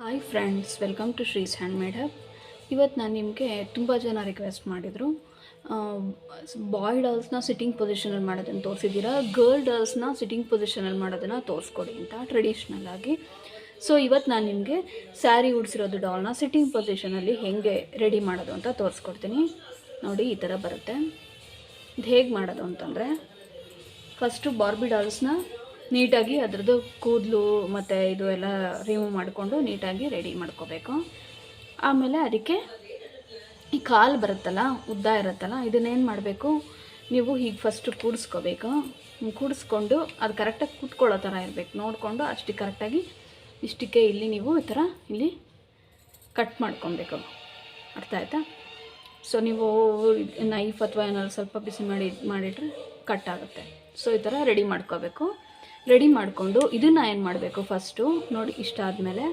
Hi friends, welcome to Shree's handmade hub. ಇವತ್ತು ನಾನು ನಿಮಗೆ ತುಂಬ ಜನ ರಿಕ್ವೆಸ್ಟ್ ಮಾಡಿದರು. ಬಾಯ್ ಡಾಲ್ಸ್ನ ಸಿಟ್ಟಿಂಗ್ ಪೊಸಿಷನಲ್ಲಿ ಮಾಡೋದನ್ನು ತೋರಿಸಿದ್ದೀರಾ, ಗರ್ಲ್ ಡಾಲ್ಸ್ನ ಸಿಟ್ಟಿಂಗ್ ಪೊಸಿಷನಲ್ಲಿ ಮಾಡೋದನ್ನು ತೋರಿಸ್ಕೊಡಿ ಅಂತ ಟ್ರೆಡಿಷ್ನಲ್ ಆಗಿ. ಸೊ ಇವತ್ತು ನಾನು ನಿಮಗೆ ಸ್ಯಾರಿ ಉಡಿಸಿರೋದು ಡಾಲ್ನ ಸಿಟ್ಟಿಂಗ್ ಪೊಸಿಷನಲ್ಲಿ ಹೇಗೆ ರೆಡಿ ಮಾಡೋದು ಅಂತ ತೋರಿಸ್ಕೊಡ್ತೀನಿ. ನೋಡಿ, ಈ ಥರ ಬರುತ್ತೆ. ಇದು ಹೇಗೆ ಮಾಡೋದು ಅಂತಂದರೆ, ಫಸ್ಟು ಬಾರ್ಬಿ ಡಾಲ್ಸ್ನ ನೀಟಾಗಿ ಅದರದ್ದು ಕೂದಲು ಮತ್ತು ಇದು ಎಲ್ಲ ರಿಮೂವ್ ಮಾಡಿಕೊಂಡು ನೀಟಾಗಿ ರೆಡಿ ಮಾಡ್ಕೋಬೇಕು. ಆಮೇಲೆ ಅದಕ್ಕೆ ಈ ಕಾಲು ಬರುತ್ತಲ್ಲ, ಉದ್ದ ಇರುತ್ತಲ್ಲ, ಇದನ್ನೇನು ಮಾಡಬೇಕು, ನೀವು ಹೀಗೆ ಫಸ್ಟು ಕೂಡಿಸ್ಕೋಬೇಕು. ಕೂಡಿಸ್ಕೊಂಡು ಅದು ಕರೆಕ್ಟಾಗಿ ಕೂತ್ಕೊಳ್ಳೋ ಥರ ಇರಬೇಕು ನೋಡಿಕೊಂಡು, ಅಷ್ಟು ಕರೆಕ್ಟಾಗಿ ಇಷ್ಟಕ್ಕೆ ಇಲ್ಲಿ ನೀವು ಈ ಥರ ಇಲ್ಲಿ ಕಟ್ ಮಾಡ್ಕೊಬೇಕು. ಅರ್ಥ ಆಯಿತಾ? ಸೊ ನೀವು ನೈಫ್ ಅಥವಾ ಏನಾದ್ರು ಸ್ವಲ್ಪ ಬಿಸಿ ಮಾಡಿಟ್ರೆ ಕಟ್ ಆಗುತ್ತೆ. ಸೊ ಈ ಥರ ರೆಡಿ ಮಾಡ್ಕೋಬೇಕು. ರೆಡಿ ಮಾಡಿಕೊಂಡು ಇದನ್ನು ಏನು ಮಾಡಬೇಕು, ಫಸ್ಟು ನೋಡಿ, ಇಷ್ಟ ಆದಮೇಲೆ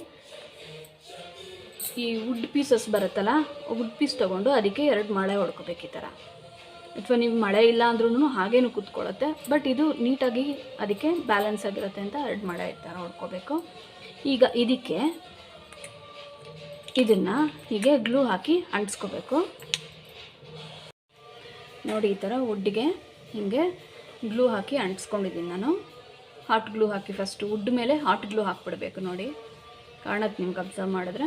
ಈ ವುಡ್ ಪೀಸಸ್ ಬರುತ್ತಲ್ಲ, ವುಡ್ ಪೀಸ್ ತೊಗೊಂಡು ಅದಕ್ಕೆ 2 ಮಳೆ ಹೊಡ್ಕೋಬೇಕು ಈ ಥರ. ಅಥವಾ ನೀವು ಮಳೆ ಇಲ್ಲ ಅಂದ್ರೂ ಹಾಗೇನು ಕೂತ್ಕೊಳ್ಳುತ್ತೆ, ಬಟ್ ಇದು ನೀಟಾಗಿ ಅದಕ್ಕೆ ಬ್ಯಾಲೆನ್ಸ್ ಆಗಿರುತ್ತೆ ಅಂತ 2 ಮಳೆ ಈ ಥರ ಹೊಡ್ಕೋಬೇಕು. ಈಗ ಇದಕ್ಕೆ ಇದನ್ನು ಹೀಗೆ ಗ್ಲೂ ಹಾಕಿ ಅಂಟಿಸ್ಕೋಬೇಕು. ನೋಡಿ, ಈ ಥರ ವುಡ್ಗೆ ಹೀಗೆ ಗ್ಲೂ ಹಾಕಿ ಅಂಟಿಸ್ಕೊಂಡಿದ್ದೀನಿ ನಾನು. ಹಾಟ್ ಗ್ಲೂ ಹಾಕಿ ಫಸ್ಟು ವುಡ್ ಮೇಲೆ ಹಾಟ್ ಗ್ಲೂ ಹಾಕ್ಬಿಡ್ಬೇಕು. ನೋಡಿ, ಕಾಣುತ್ತೆ ನಿಮ್ಗೆ ಅಬ್ಸರ್ವ್ ಮಾಡಿದ್ರೆ.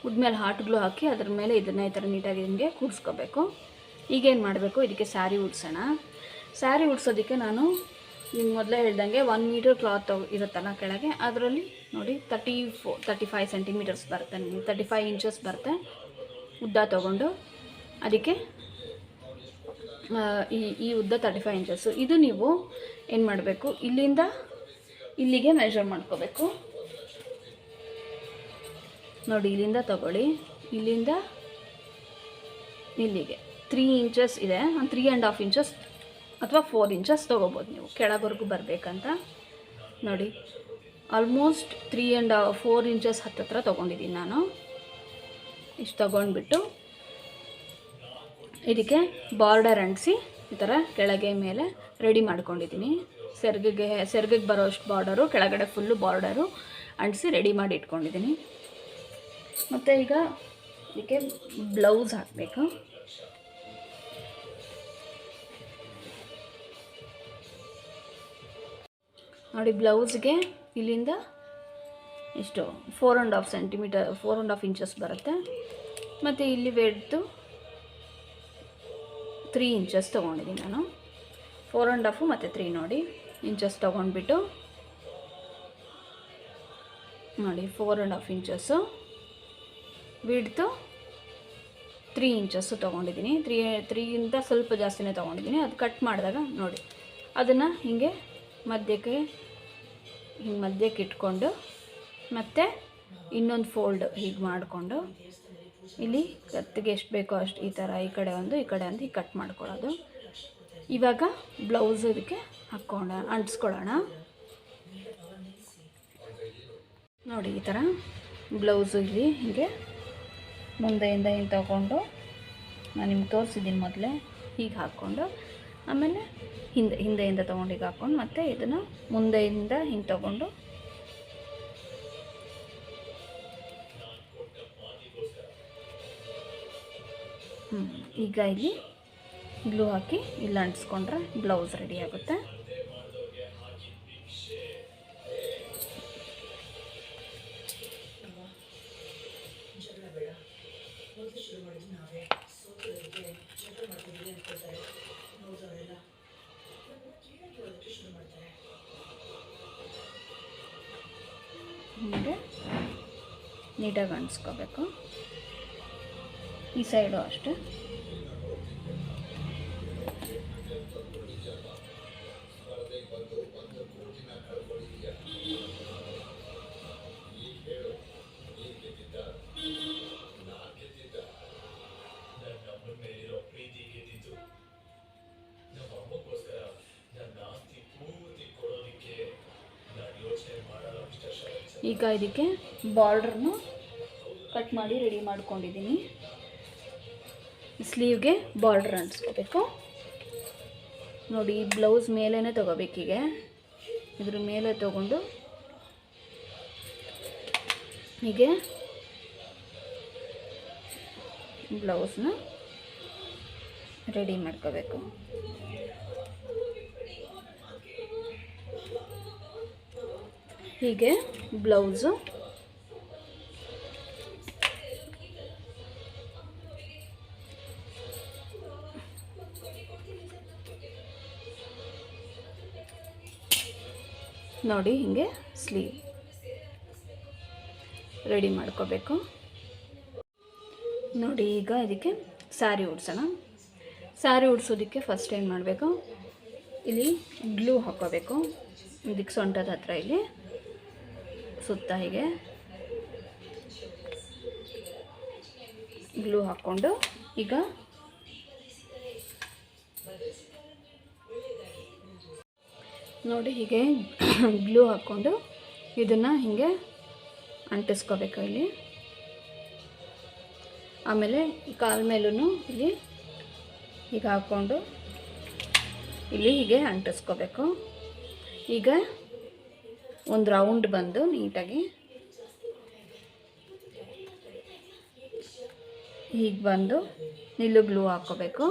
ವುಡ್ ಮೇಲೆ ಹಾಟ್ ಗ್ಲೂ ಹಾಕಿ ಅದ್ರ ಮೇಲೆ ಇದನ್ನು ಈ ಥರ ನೀಟಾಗಿ ಹಿಂಗೆ ಕೂಡಿಸ್ಕೋಬೇಕು. ಈಗೇನು ಮಾಡಬೇಕು, ಇದಕ್ಕೆ ಸ್ಯಾರಿ ಉಡ್ಸೋಣ. ಸ್ಯಾರಿ ಉಡ್ಸೋದಕ್ಕೆ ನಾನು ನಿಮ್ಗೆ ಮೊದಲೇ ಹೇಳ್ದಂಗೆ 1 ಮೀಟರ್ ಕ್ಲಾತ್ ಇರುತ್ತಲ್ಲ ಕೆಳಗೆ, ಅದರಲ್ಲಿ ನೋಡಿ 35 ಸೆಂಟಿಮೀಟರ್ಸ್ ಬರುತ್ತೆ, 35 ಇಂಚಸ್ ಬರುತ್ತೆ ಉದ್ದ ತೊಗೊಂಡು. ಅದಕ್ಕೆ ಈ ಉದ್ದ 35 ಇಂಚಸ್ಸು. ಇದು ನೀವು ಏನು ಮಾಡಬೇಕು, ಇಲ್ಲಿಂದ ಇಲ್ಲಿಗೆ ಮೆಷರ್ ಮಾಡ್ಕೋಬೇಕು. ನೋಡಿ, ಇಲ್ಲಿಂದ ತಗೊಳ್ಳಿ, ಇಲ್ಲಿಂದ ಇಲ್ಲಿಗೆ 3 ಇಂಚಸ್ ಇದೆ. 3.5 ಇಂಚಸ್ ಅಥವಾ 4 ಇಂಚಸ್ ತೊಗೋಬೋದು ನೀವು, ಕೆಳವರೆಗೂ ಬರಬೇಕಂತ. ನೋಡಿ, ಆಲ್ಮೋಸ್ಟ್ 4 ಇಂಚಸ್ ಹತ್ತಿರ ತೊಗೊಂಡಿದ್ದೀನಿ ನಾನು. ಇಷ್ಟು ತೊಗೊಂಡ್ಬಿಟ್ಟು ಇದಕ್ಕೆ ಬಾರ್ಡರ್ ಅಂಟಿಸಿ ಈ ಥರ ಕೆಳಗೆ ಮೇಲೆ ರೆಡಿ ಮಾಡ್ಕೊಂಡಿದ್ದೀನಿ. ಸೆರ್ಗಿಗೆ ಬರೋಷ್ಟು ಬಾರ್ಡರು, ಕೆಳಗಡೆ ಫುಲ್ಲು ಬಾರ್ಡರು ಅಂಟಿಸಿ ರೆಡಿ ಮಾಡಿ ಇಟ್ಕೊಂಡಿದ್ದೀನಿ. ಮತ್ತು ಈಗ ಇದಕ್ಕೆ ಬ್ಲೌಸ್ ಹಾಕಬೇಕು. ನೋಡಿ, ಬ್ಲೌಸ್ಗೆ ಇಲ್ಲಿಂದ ಎಷ್ಟು 4.5 ಸೆಂಟಿಮೀಟರ್ 4.5 ಇಂಚಸ್ ಬರುತ್ತೆ. ಮತ್ತು ಇಲ್ಲಿ ವೆಡ್ತು 3 ಇಂಚಸ್ ತೊಗೊಂಡಿದ್ದೀನಿ ನಾನು. 4.5 ಮತ್ತು 3 ನೋಡಿ ಇಂಚಸ್ ತೊಗೊಂಡ್ಬಿಟ್ಟು, ನೋಡಿ 4.5 ಇಂಚಸ್ಸು, ವಿಡ್ತು 3 ಇಂಚಸ್ಸು ತೊಗೊಂಡಿದ್ದೀನಿ. 3ಗಿಂತ ಸ್ವಲ್ಪ ಜಾಸ್ತಿನೇ ತೊಗೊಂಡಿದ್ದೀನಿ. ಅದು ಕಟ್ ಮಾಡಿದಾಗ ನೋಡಿ, ಅದನ್ನು ಹೀಗೆ ಮಧ್ಯಕ್ಕೆ ಇಟ್ಕೊಂಡು, ಮತ್ತು ಇನ್ನೊಂದು ಫೋಲ್ಡ್ ಹೀಗೆ ಮಾಡಿಕೊಂಡು, ಇಲ್ಲಿ ಕತ್ತಿಗೆ ಎಷ್ಟು ಬೇಕೋ ಅಷ್ಟು ಈ ಥರ ಈ ಕಡೆ ಒಂದು ಹೀಗೆ ಕಟ್ ಮಾಡ್ಕೊಳ್ಳೋದು. ಇವಾಗ ಬ್ಲೌಸ್ ಇದಕ್ಕೆ ಅಂಟಿಸ್ಕೊಳ್ಳೋಣ. ನೋಡಿ, ಈ ಥರ ಬ್ಲೌಸು ಇಲ್ಲಿ ಹೀಗೆ ಮುಂದೆಯಿಂದ ಹಿಂಗೆ ತಗೊಂಡು, ನಾನು ನಿಮ್ಗೆ ತೋರಿಸಿದ್ದೀನಿ ಮೊದಲೇ, ಹೀಗೆ ಹಾಕ್ಕೊಂಡು, ಆಮೇಲೆ ಹಿಂದೆಯಿಂದ ತೊಗೊಂಡು ಹೀಗೆ ಹಾಕ್ಕೊಂಡು, ಮತ್ತು ಇದನ್ನು ಮುಂದೆಯಿಂದ ಹಿಂಗೆ ತೊಗೊಂಡು ಈಗ ಇಲ್ಲಿ ಗ್ಲೂ ಹಾಕಿ ಇಲ್ಲಿ ಅಂಟಿಸ್ಕೊಂಡ್ರೆ ಬ್ಲೌಸ್ ರೆಡಿ ಆಗುತ್ತೆ. ಹೀಗೆ ನೀಟಾಗಿ ಅಂಟಿಸ್ಕೋಬೇಕು. ಈ ಸೈಡು ಅಷ್ಟೇ. ಈಗ ಇದಕ್ಕೆ ಬಾರ್ಡ್ರನ್ನು ಕಟ್ ಮಾಡಿ ರೆಡಿ ಮಾಡ್ಕೊಂಡಿದ್ದೀನಿ. ಸ್ಲೀವ್ಗೆ ಬಾರ್ಡರ್ ಅಂಟಿಸ್ಕೋಬೇಕು. ನೋಡಿ, ಈ ಬ್ಲೌಸ್ ಮೇಲೇ ತೊಗೋಬೇಕೀಗ. ಇದ್ರ ಮೇಲೆ ತೊಗೊಂಡು ಹೀಗೆ ಬ್ಲೌಸ್ನ ರೆಡಿ ಮಾಡ್ಕೋಬೇಕು. ಹೀಗೆ ಬ್ಲೌಸು ನೋಡಿ ಹೀಗೆ ಸ್ಲೀವ್ ರೆಡಿ ಮಾಡ್ಕೋಬೇಕು. ನೋಡಿ ಈಗ ಇದಕ್ಕೆ ಸ್ಯಾರಿ ಉಡ್ಸೋಣ. ಸ್ಯಾರಿ ಉಡ್ಸೋದಕ್ಕೆ ಫಸ್ಟ್ ಏನು ಮಾಡಬೇಕು, ಇಲ್ಲಿ ಗ್ಲೂ ಹಾಕ್ಕೋಬೇಕು. ಇದಕ್ಕೆ ಸೊಂಟದ ಹತ್ರ ಇಲ್ಲಿ ಸುತ್ತ ಹೀಗೆ ಗ್ಲೂ ಹಾಕ್ಕೊಂಡು ಈಗ ನೋಡಿ ಹೀಗೆ ಗ್ಲೂ ಹಾಕ್ಕೊಂಡು ಇದನ್ನು ಹೀಗೆ ಅಂಟಿಸ್ಕೋಬೇಕು ಇಲ್ಲಿ. ಆಮೇಲೆ ಕಾಲ ಮೇಲೂ ಇಲ್ಲಿ ಹೀಗೆ ಹಾಕ್ಕೊಂಡು ಇಲ್ಲಿ ಹೀಗೆ ಅಂಟಿಸ್ಕೋಬೇಕು. ಈಗ ಒಂದು ರೌಂಡ್ ಬಂದು ನೀಟಾಗಿ ಹೀಗೆ ಬಂದು ನಿಲ್ಲು ಗ್ಲೂ ಹಾಕ್ಕೋಬೇಕು.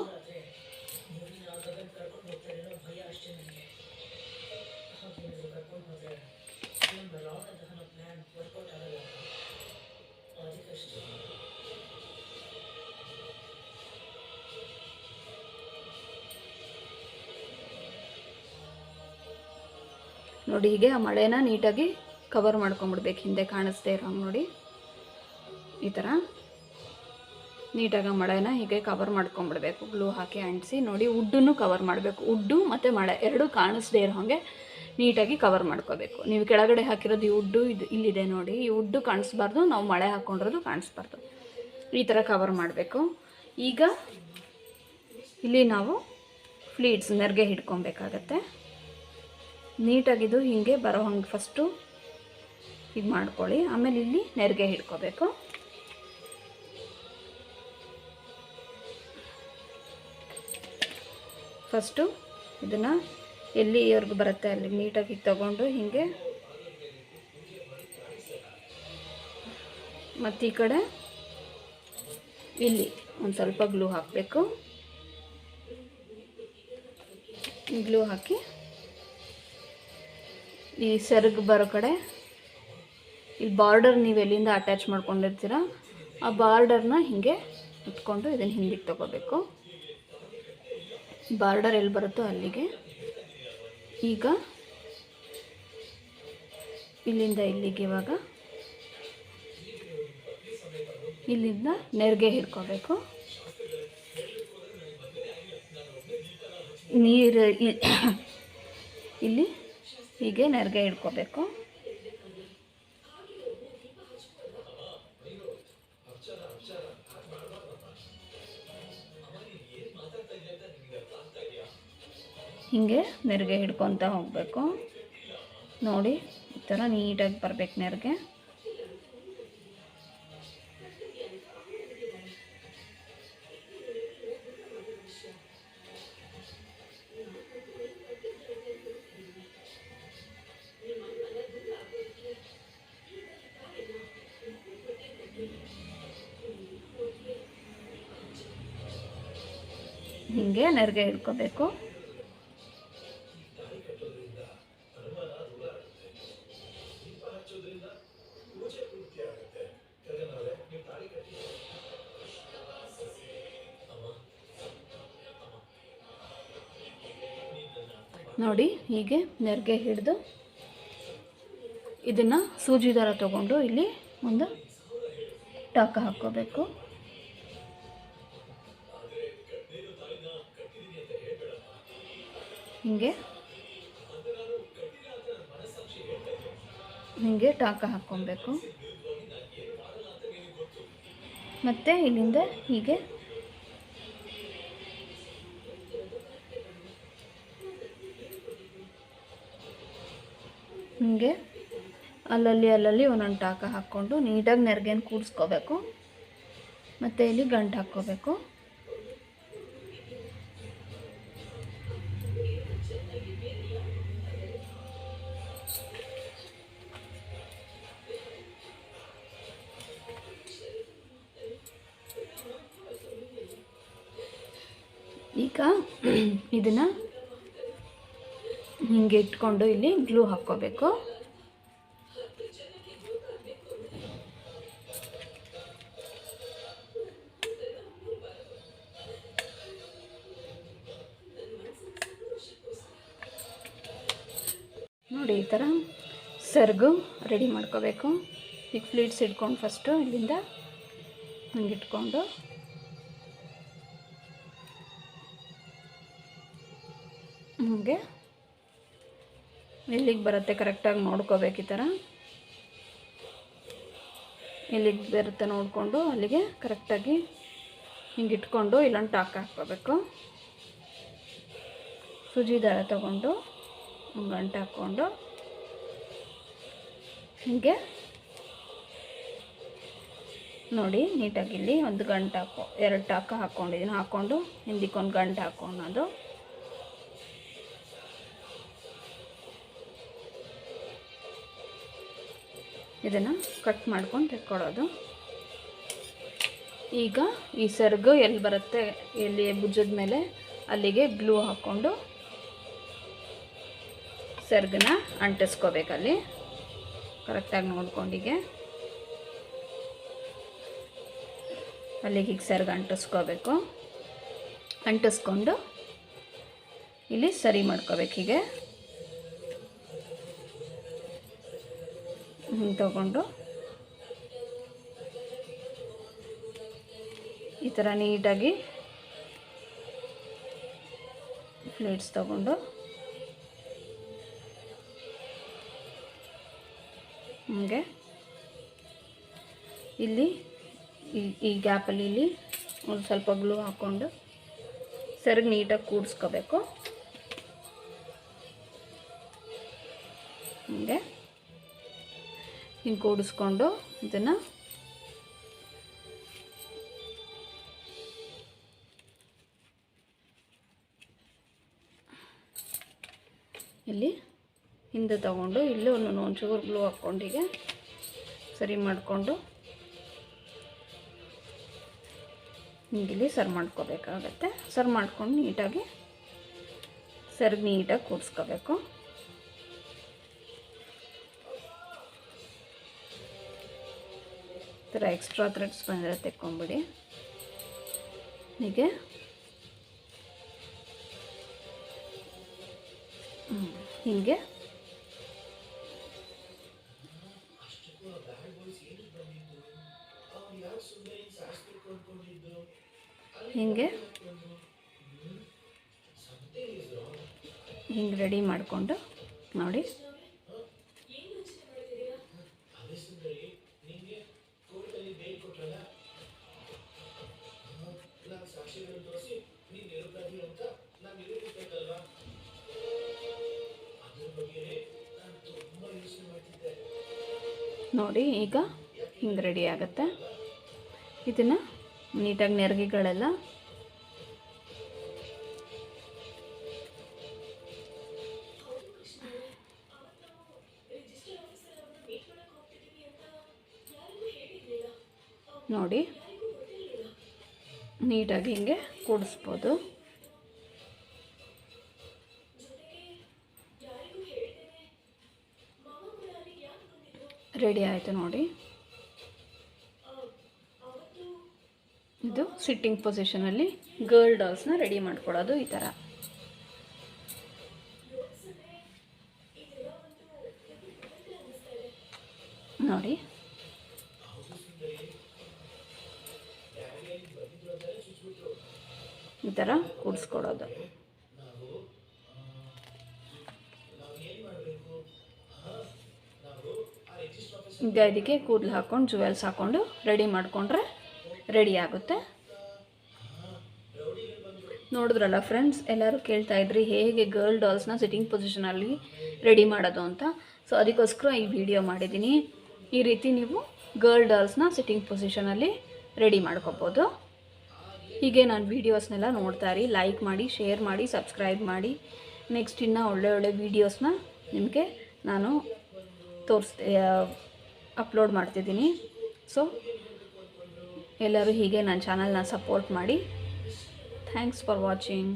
ನೋಡಿ ಹೀಗೆ ಆ ಮಳೆನ ನೀಟಾಗಿ ಕವರ್ ಮಾಡ್ಕೊಂಬಿಡ್ಬೇಕು, ಹಿಂದೆ ಕಾಣಿಸ್ದೇ ಇರೋ ನೋಡಿ ಈ ಥರ ನೀಟಾಗಿ ಮಳೆನ ಹೀಗೆ ಕವರ್ ಮಾಡ್ಕೊಂಬಿಡ್ಬೇಕು ಗ್ಲೂ ಹಾಕಿ ಅಂಟಿಸಿ. ನೋಡಿ ಉಡ್ಡನ್ನು ಕವರ್ ಮಾಡಬೇಕು, ಉಡ್ಡು ಮತ್ತು ಮಳೆ ಎರಡೂ ಕಾಣಿಸ್ದೇ ಇರೋ ಹಾಗೆ ನೀಟಾಗಿ ಕವರ್ ಮಾಡ್ಕೋಬೇಕು. ನೀವು ಕೆಳಗಡೆ ಹಾಕಿರೋದು ಈ ಉಡ್ಡು ಇದು ಇಲ್ಲಿದೆ ನೋಡಿ, ಈ ಉಡ್ಡು ಕಾಣಿಸ್ಬಾರ್ದು, ನಾವು ಮಳೆ ಹಾಕ್ಕೊಂಡಿರೋದು ಕಾಣಿಸ್ಬಾರ್ದು, ಈ ಥರ ಕವರ್ ಮಾಡಬೇಕು. ಈಗ ಇಲ್ಲಿ ನಾವು ಫ್ಲೀಟ್ಸ್ ನೆರಿಗೆ ಹಿಡ್ಕೊಬೇಕಾಗತ್ತೆ. ನೀಟಾಗಿದ್ದು ಹೀಗೆ ಬರೋ ಹಂಗೆ ಫಸ್ಟು ಹೀಗೆ ಮಾಡ್ಕೊಳ್ಳಿ. ಆಮೇಲೆ ಇಲ್ಲಿ ನೆರಿಗೆ ಹಿಡ್ಕೋಬೇಕು. ಫಸ್ಟು ಇದನ್ನು ಎಲ್ಲಿವರೆಗೂ ಬರುತ್ತೆ ಅಲ್ಲಿ ನೀಟಾಗಿ ತಗೊಂಡು ಹೀಗೆ ಮತ್ತು ಈ ಕಡೆ ಇಲ್ಲಿ ಒಂದು ಸ್ವಲ್ಪ ಗ್ಲೂ ಹಾಕಬೇಕು. ಗ್ಲೂ ಹಾಕಿ ಈ ಸೆರಗು ಬರೋ ಕಡೆ ಇಲ್ಲಿ ಬಾರ್ಡರ್ ನೀವು ಎಲ್ಲಿಂದ ಅಟ್ಯಾಚ್ ಮಾಡ್ಕೊಂಡಿರ್ತೀರ ಆ ಬಾರ್ಡರ್ನ ಹೀಗೆ ಇಟ್ಕೊಂಡು ಇದನ್ನು ಹಿಂದಿಗೆ ತಗೋಬೇಕು. ಬಾರ್ಡರ್ ಎಲ್ಲಿ ಬರುತ್ತೋ ಅಲ್ಲಿಗೆ. ಈಗ ಇಲ್ಲಿಂದ ಇಲ್ಲಿಗೆ ಇವಾಗ ಇಲ್ಲಿಂದ ನೆರಿಗೆ ಹಿಡ್ಕೋಬೇಕು. ನೀರು ಇಲ್ಲಿ ಹೀಗೆ ನೆರಿಗೆ ಹಿಡ್ಕೋಬೇಕು. ಹೀಗೆ ನೆರಿಗೆ ಹಿಡ್ಕೊತ ಹೋಗಬೇಕು. ನೋಡಿ ಈ ಥರ ನೀಟಾಗಿ ಬರಬೇಕು ನೆರಿಗೆ. ಹೀಗೆ ನೆರಿಗೆ ಹಿಡ್ಕೋಬೇಕು. ನೋಡಿ ಹೀಗೆ ನೆರಿಗೆ ಹಿಡಿದು ಇದನ್ನು ಸೂಜಿ ದಾರ ತಗೊಂಡು ಇಲ್ಲಿ ಒಂದು ಟಾಕ ಹಾಕ್ಕೋಬೇಕು. ಹಿಂಗೆ ಟಾಕ ಹಾಕ್ಕೊಬೇಕು. ಮತ್ತು ಇಲ್ಲಿಂದ ಹೀಗೆ ಹಿಂಗೆ ಅಲ್ಲಲ್ಲಿ ಒಂದೊಂದು ಟಾಕ ಹಾಕ್ಕೊಂಡು ನೀಟಾಗಿ ನೆರಿಗೆನ ಕೂಡಿಸ್ಕೋಬೇಕು. ಮತ್ತು ಇಲ್ಲಿ ಗಂಟು ಹಾಕ್ಕೋಬೇಕು. ಈಗ ಇದನ್ನು ಹಿಂಗೆ ಇಟ್ಕೊಂಡು ಇಲ್ಲಿ ಗ್ಲೂ ಹಾಕ್ಕೋಬೇಕು. ನೋಡಿ ಈ ಥರ ಸೆರಗು ರೆಡಿ ಮಾಡ್ಕೋಬೇಕು. ಈಗ ಫ್ಲೀಟ್ಸ್ ಇಟ್ಕೊಂಡು ಫಸ್ಟು ಇಲ್ಲಿಂದ ಹಂಗೆ ಇಟ್ಕೊಂಡು ಹಂಗೆ ಎಲ್ಲಿಗೆ ಬರುತ್ತೆ ಕರೆಕ್ಟಾಗಿ ನೋಡ್ಕೋಬೇಕು. ಈ ಥರ ಎಲ್ಲಿಗೆ ಬರುತ್ತೆ ನೋಡಿಕೊಂಡು ಅಲ್ಲಿಗೆ ಕರೆಕ್ಟಾಗಿ ಹಿಂಗೆ ಇಟ್ಕೊಂಡು ಇಲ್ಲೊಂದು ಟಾಕ್ ಹಾಕ್ಕೋಬೇಕು. ಸೂಜಿ ದಾರ ತಗೊಂಡು ಗಂಟು ಹಾಕ್ಕೊಂಡು ಹೀಗೆ ನೋಡಿ ನೀಟಾಗಿ ಇಲ್ಲಿ ಒಂದು ಗಂಟು ಎರಡು ಟಾಕ ಹಾಕ್ಕೊಂಡಿದ್ದೀನಿ. ಹಾಕ್ಕೊಂಡು ಹಿಂದಕ್ಕೊಂದು ಗಂಟು ಹಾಕ್ಕೊಳ್ಳೋದು. ಇದನ್ನು ಕಟ್ ಮಾಡ್ಕೊಂಡು ತೆಕ್ಕೊಳ್ಳೋದು. ಈಗ ಈ ಸೆರಗು ಎಲ್ಲಿ ಬರುತ್ತೆ, ಎಲ್ಲಿ ಭುಜದ ಮೇಲೆ ಅಲ್ಲಿಗೆ ಗ್ಲೂ ಹಾಕ್ಕೊಂಡು ಸೆರಗನ್ನ ಅಂಟಿಸ್ಕೋಬೇಕಲ್ಲಿ ಕರೆಕ್ಟಾಗಿ ನೋಡ್ಕೊಂಡಿಗೆ ಅಲ್ಲಿಗೆ ಈಗ ಸೆರಗು ಅಂಟಿಸ್ಕೋಬೇಕು. ಅಂಟಿಸ್ಕೊಂಡು ಇಲ್ಲಿ ಸರಿ ಮಾಡ್ಕೋಬೇಕು. ಹೀಗೆ ತಗೊಂಡು ಈ ಥರ ನೀಟಾಗಿ ಪ್ಲೇಟ್ಸ್ ತಗೊಂಡು ಹಂಗೆ ಇಲ್ಲಿ ಈ ಗ್ಯಾಪಲ್ಲಿ ಇಲ್ಲಿ ಒಂದು ಸ್ವಲ್ಪ ಗ್ಲೂ ಹಾಕ್ಕೊಂಡು ಸೆರಗು ನೀಟಾಗಿ ಕೂಡಿಸ್ಕೋಬೇಕು. ಹಂಗೆ ಹಿಂಗೆ ಕೂಡಿಸ್ಕೊಂಡು ಇದನ್ನು ಇಲ್ಲಿ ಹಿಂದೆ ತಗೊಂಡು ಇಲ್ಲಿ ಒಂಚೂರು ಗ್ಲೂ ಹಾಕ್ಕೊಂಡಿಗೆ ಸರಿ ಮಾಡಿಕೊಂಡು ಹಿಂಗಿಲ್ಲಿ ಸರ್ ಮಾಡ್ಕೋಬೇಕಾಗತ್ತೆ. ಸರ್ ಮಾಡ್ಕೊಂಡು ನೀಟಾಗಿ ಸೆರಗು ನೀಟಾಗಿ ಕೂಡಿಸ್ಕೋಬೇಕು. ಈ ಥರ ಎಕ್ಸ್ಟ್ರಾ ಥ್ರೆಡ್ಸ್ ಬಂದರೆ ತೆಕ್ಕೊಂಬಿಡಿ. ಹೀಗೆ ಹಿಂಗೆ ಹಿಂಗೆ ಹಿಂಗೆ ರೆಡಿ ಮಾಡಿಕೊಂಡು ನೋಡಿ ನೋಡಿ ಈಗ ಹಿಂಗೆ ರೆಡಿ ಆಗುತ್ತೆ. ಇದನ್ನು ನೀಟಾಗಿ ನೆರಿಗೆಗಳೆಲ್ಲ ನೋಡಿ ನೀಟಾಗಿ ಹಿಂಗೆ ಕೂಡಿಸ್ಬೋದು. ರೆಡಿ ಆಯಿತು ನೋಡಿ. ಇದು ಸಿಟ್ಟಿಂಗ್ ಪೊಸಿಷನಲ್ಲಿ ಗರ್ಲ್ ಡಾಲ್ಸ್ನ ರೆಡಿ ಮಾಡ್ಕೊಳ್ಳೋದು ಈ ಥರ. ನೋಡಿ ಈ ಥರ ಕೂಡಿಸ್ಕೊಡೋದು. ಈಗ ಇದಕ್ಕೆ ಕೂದಲು ಹಾಕ್ಕೊಂಡು ಜುವೆಲ್ಸ್ ಹಾಕ್ಕೊಂಡು ರೆಡಿ ಮಾಡಿಕೊಂಡ್ರೆ ರೆಡಿ ಆಗುತ್ತೆ. ನೋಡಿದ್ರಲ್ಲ ಫ್ರೆಂಡ್ಸ್, ಎಲ್ಲರೂ ಕೇಳ್ತಾಯಿದ್ರಿ ಹೇಗೆ ಗರ್ಲ್ ಡಾಲ್ಸ್ನ ಸಿಟ್ಟಿಂಗ್ ಪೊಸಿಷನಲ್ಲಿ ರೆಡಿ ಮಾಡೋದು ಅಂತ. ಸೊ ಅದಕ್ಕೋಸ್ಕರ ಈ ವಿಡಿಯೋ ಮಾಡಿದ್ದೀನಿ. ಈ ರೀತಿ ನೀವು ಗರ್ಲ್ ಡಾಲ್ಸ್ನ ಸಿಟ್ಟಿಂಗ್ ಪೊಸಿಷನಲ್ಲಿ ರೆಡಿ ಮಾಡ್ಕೋಬೋದು. ಹೀಗೆ ನಾನು ವೀಡಿಯೋಸ್ನೆಲ್ಲ ನೋಡ್ತಾಯಿರಿ, ಲೈಕ್ ಮಾಡಿ, ಶೇರ್ ಮಾಡಿ, ಸಬ್ಸ್ಕ್ರೈಬ್ ಮಾಡಿ. ನೆಕ್ಸ್ಟ್ ಇನ್ನೂ ಒಳ್ಳೆ ವೀಡಿಯೋಸ್ನ ನಿಮಗೆ ನಾನು ಅಪ್ಲೋಡ್ ಮಾಡ್ತಿದ್ದೀನಿ. ಸೊ ಎಲ್ಲರೂ ಹೀಗೆ ನನ್ನ ಚಾನಲ್ನ ಸಪೋರ್ಟ್ ಮಾಡಿ. Thanks for watching.